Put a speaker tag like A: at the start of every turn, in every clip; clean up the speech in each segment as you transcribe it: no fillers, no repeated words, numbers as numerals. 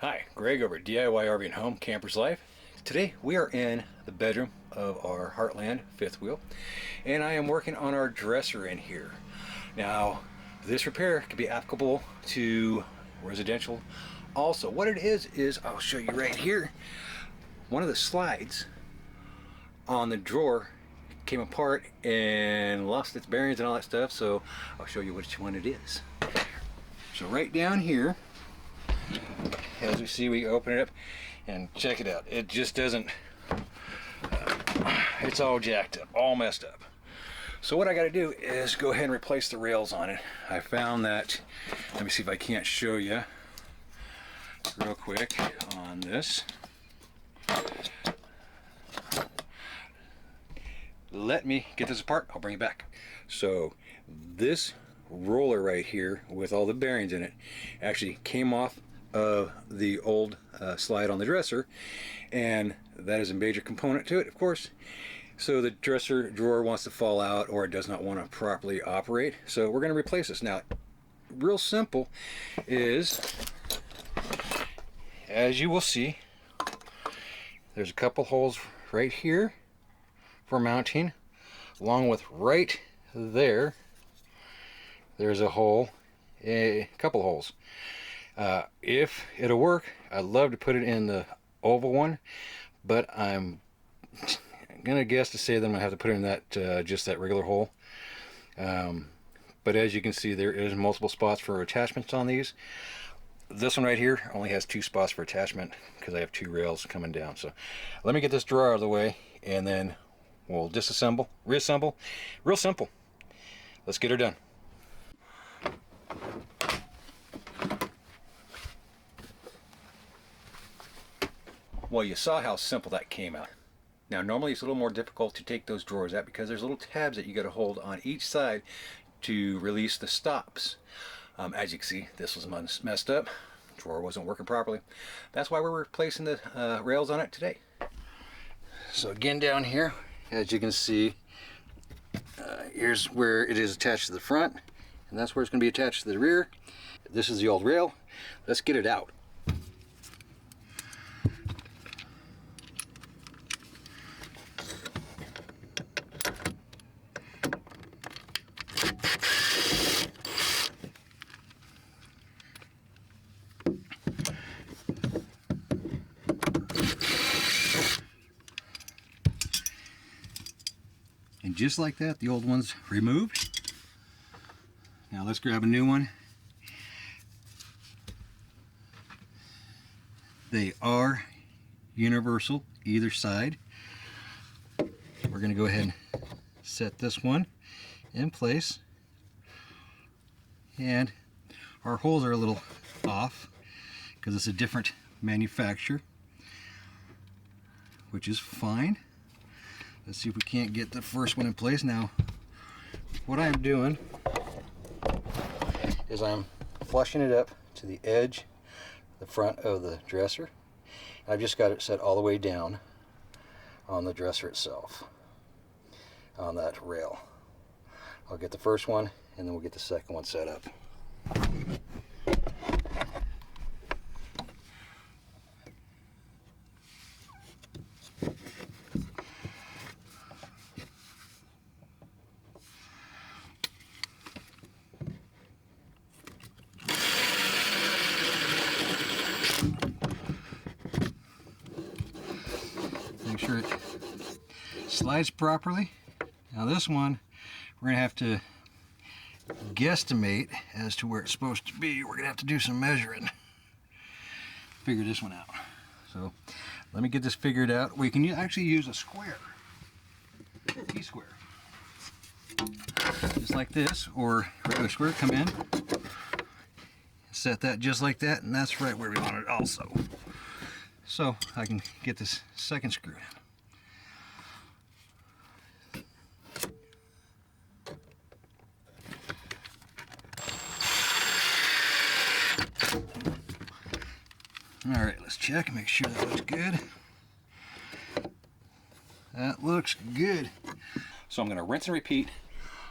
A: Hi, Greg over at DIY RV and Home Campers Life. Today we are in the bedroom of our Heartland fifth wheel, and I am working on our dresser in here. Now, this repair can be applicable to residential also. What it is I'll show you right here. One of the slides on the drawer came apart and lost its bearings and all that stuff, so I'll show you which one it is. So right down here, as we see, we open it up and check it out. It just doesn't, it's all jacked up, all messed up. So what I got to do is go ahead and replace the rails on it. I found that, let me see if I can't show you real quick on this. Let me get this apart, I'll bring it back. So this roller right here with all the bearings in it actually came off of the old slide on the dresser, and that is a major component to it, of course. So the dresser drawer wants to fall out, or it does not want to properly operate, so we're going to replace this. Now, real simple is, as you will see, there's a couple holes right here for mounting, along with right there there's a hole, a couple holes. If it'll work, I'd love to put it in the oval one, but I'm gonna guess to say that I'm gonna have to put it in that just that regular hole. But as you can see, there is multiple spots for attachments on these. This one right here only has 2 spots for attachment because I have 2 rails coming down. So let me get this drawer out of the way, and then we'll disassemble, reassemble. Real simple. Let's get her done. Well, you saw how simple that came out. Now, normally it's a little more difficult to take those drawers out because there's little tabs that you got to hold on each side to release the stops. As you can see, this was messed up. Drawer wasn't working properly. That's why we're replacing the rails on it today. So again, down here, as you can see, here's where it is attached to the front, and that's where it's going to be attached to the rear. This is the old rail. Let's get it out. And just like that, the old one's removed. Now let's grab a new one. They are universal either side. We're going to go ahead and set this one in place. And our holes are a little off because it's a different manufacturer, which is fine. Let's see if we can't get the first one in place. Now, what I'm doing is I'm flushing it up to the edge, the front of the dresser. I've just got it set all the way down on the dresser itself, on that rail. I'll get the first one, and then we'll get the second one set up. Make sure it slides properly. Now this one, we're going to have to guesstimate as to where it's supposed to be. We're going to have to do some measuring. Figure this one out. So let me get this figured out. We can actually use a square, T-square. Just like this, or regular square, come in, set that just like that, and that's right where we want it also. So I can get this second screw in. All right, let's check and make sure that looks good. That looks good. So I'm going to rinse and repeat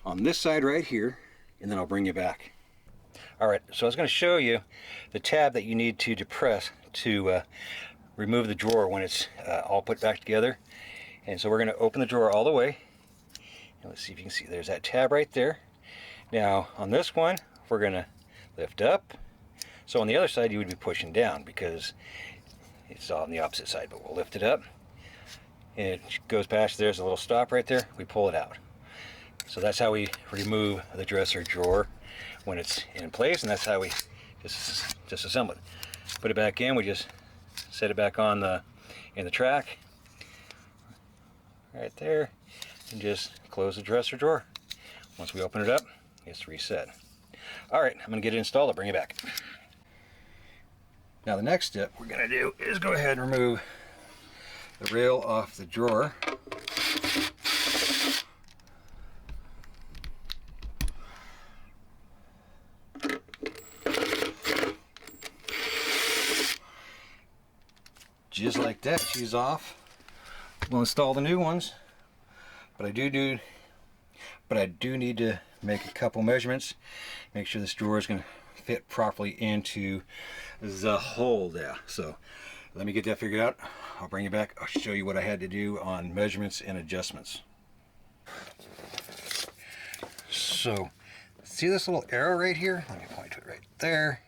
A: on this side right here, and then I'll bring you back. Alright, so I was going to show you the tab that you need to depress to remove the drawer when it's all put back together. And so we're going to open the drawer all the way. And let's see if you can see, there's that tab right there. Now on this one, we're going to lift up. So on the other side you would be pushing down because it's on the opposite side, but we'll lift it up. And it goes past, there's a little stop right there, we pull it out. So that's how we remove the dresser drawer when it's in place, and that's how we just assemble it. Put it back in, we just set it back on in the track right there, and just close the dresser drawer. Once we open it up, it's reset. Alright, I'm going to get it installed, I'll bring it back. Now the next step we're going to do is go ahead and remove the rail off the drawer. Just like that, she's off. We'll install the new ones, but I do need to make a couple measurements, make sure this drawer is going to fit properly into the hole there. So let me get that figured out. I'll bring you back. I'll show you what I had to do on measurements and adjustments. So see this little arrow right here? Let me point to it right there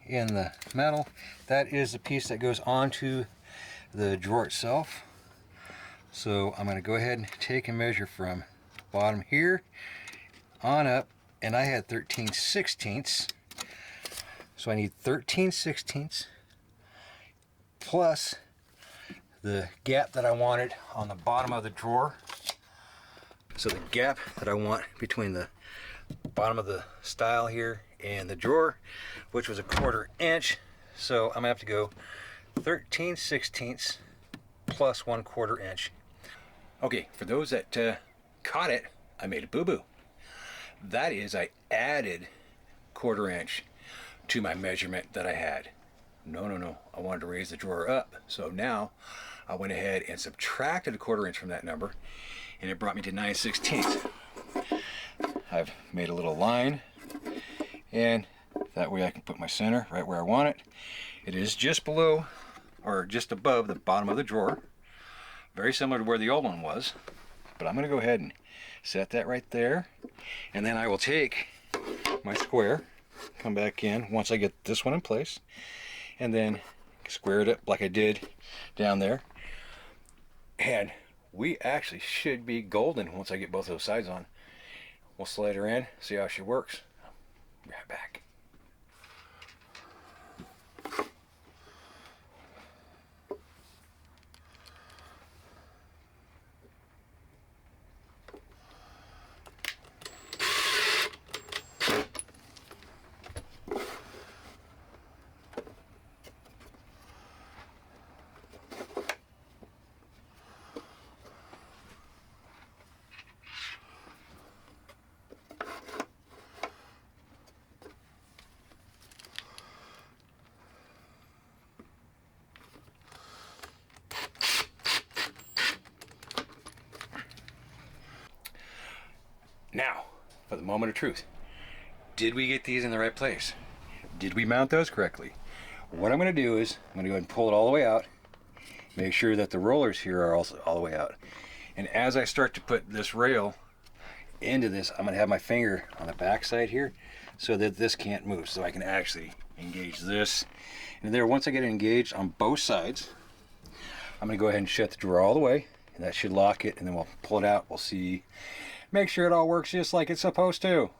A: in the metal. That is the piece that goes onto the drawer itself. So I'm going to go ahead and take a measure from bottom here on up, and I had 13/16. So I need 13/16 plus the gap that I wanted on the bottom of the drawer. So the gap that I want between the bottom of the stile here and the drawer, which was 1/4 inch. So I'm gonna have to go 13/16 plus 1/4 inch. Okay, for those that caught it, I made a boo-boo. That is, I added 1/4 inch to my measurement that I had. No, I wanted to raise the drawer up. So now I went ahead and subtracted 1/4 inch from that number, and it brought me to 9/16. I've made a little line, and that way I can put my center right where I want it. It is just below, or just above the bottom of the drawer. Very similar to where the old one was, but I'm going to go ahead and set that right there, and then I will take my square, come back in once I get this one in place, and then square it up like I did down there. And we actually should be golden once I get both those sides on. We'll slide her in, see how she works. Be right back. Now, for the moment of truth. Did we get these in the right place? Did we mount those correctly? What I'm going to do is, I'm going to go ahead and pull it all the way out. Make sure that the rollers here are also all the way out. And as I start to put this rail into this, I'm going to have my finger on the back side here so that this can't move. So I can actually engage this. And there, once I get it engaged on both sides, I'm going to go ahead and shut the drawer all the way. And that should lock it, and then we'll pull it out. We'll see. Make sure it all works just like it's supposed to.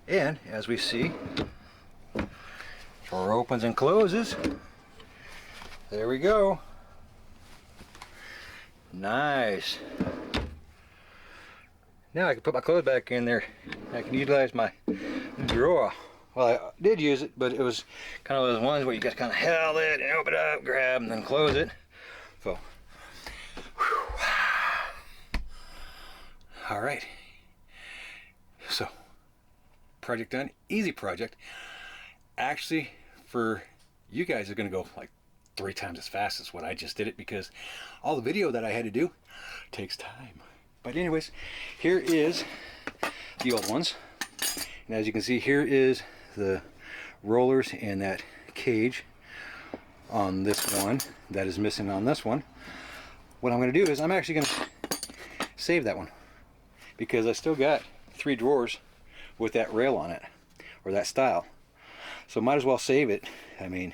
A: And as we see, drawer opens and closes. There we go. Nice. Now I can put my clothes back in there. I can utilize my drawer. Well, I did use it, but it was kind of those ones where you just kind of held it and open it up, grab, and then close it. So All right. So, project done. Easy project. Actually, for you guys, it's going to go like 3 times as fast as what I just did it, because all the video that I had to do takes time. But anyways, here is the old ones. And as you can see, here is the rollers and that cage on this one that is missing on this one. What I'm going to do is I'm actually going to save that one, because I still got 3 drawers with that rail on it, or that style. So might as well save it. I mean,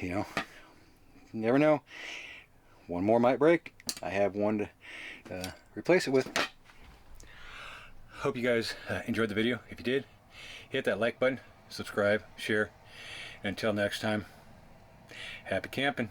A: you know, you never know. One more might break. I have one to replace it with. Hope you guys enjoyed the video. If you did, hit that like button, subscribe, share. And until next time, happy camping.